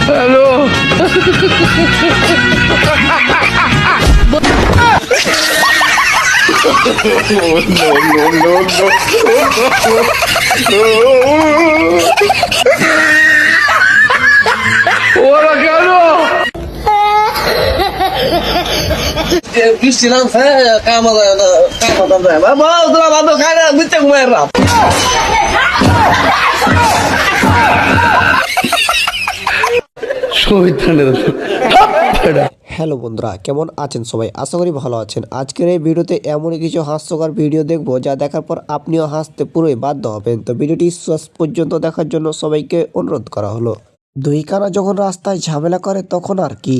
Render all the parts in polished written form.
Hello. ওরা কেন বৃষ্টি নামছে কামা যায় বাবা তোরা বাদ খায় না মিথ্যা ঘুমায় রাত হ্যালো বন্ধুরা, কেমন আছেন সবাই? আশা করি ভালো আছেন। আজকের এই ভিডিওতে এমন কিছু হাস্যকর ভিডিও দেখবো যা দেখার পর আপনিও হাসতে পুরোই বাধ্য হবেন। তো ভিডিওটি শেষ পর্যন্ত দেখার জন্য সবাইকে অনুরোধ করা হলো। দুই কানা যখন রাস্তায় ঝামেলা করে তখন আর কি।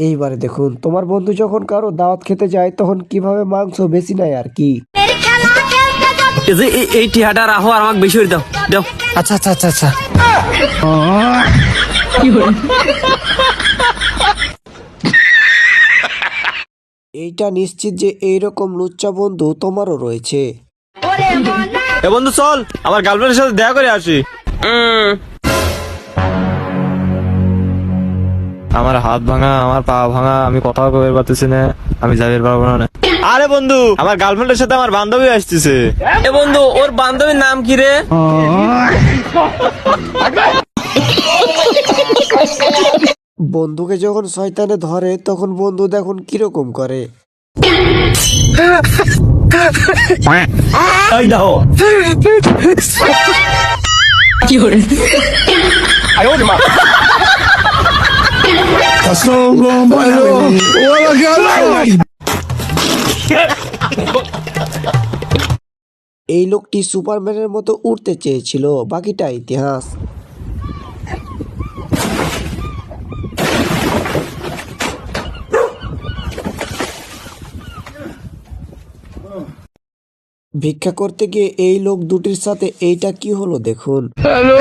এইবারে দেখুন, তোমার বন্ধু যখন কারো দাওয়াত খেতে যায় তখন কিভাবে মাংস বেশি নেয় আর কি। এই টিহাটা রাখো আর আমাকে বেশি করে দাও দাও। আচ্ছা আচ্ছা আচ্ছা আচ্ছা। এইটা নিশ্চিত যে এইরকম লুচ্চা বন্ধু তোমারও রয়েছে। এ বন্ধু চল আমার গার্লফ্রেন্ডের সাথে দেখা করে আসি। আমার হাত ভাঙা, আমার পা ভাঙা, আমি কথাও কবে পারতেছি না, আমি যাবে পারবো না। আরে বন্ধু, আমার গার্লফ্রেন্ডের সাথে আমার বান্ধবী আসতেছে। এ বন্ধু, ওর বান্ধবীর নাম কি রে? বন্ধুকে যখন শয়তানে ধরে তখন বন্ধু দেখুন কিরকম করে। এই দাও কি করে এই লোকটি সুপারম্যানের মতো উঠতে চেয়েছিল, বাকিটা ইতিহাস। ভিক্ষা করতে গিয়ে এই লোক দুটির সাথে এইটা কি হলো দেখুন। হ্যালো।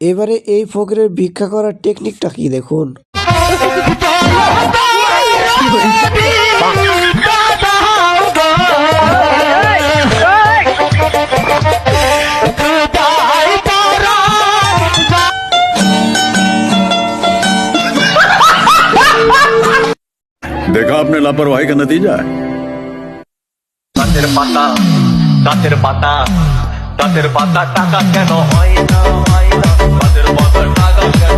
এবারে এই ফকিরের ভিক্ষা করার টেকনিকটা কি দেখুন। देखा आपने लापरवाही का नतीजा है। গাছের পাতা গাছের পাতা গাছের পাতা টাকা কেন হয় না গাছের পাতা টাকা কেন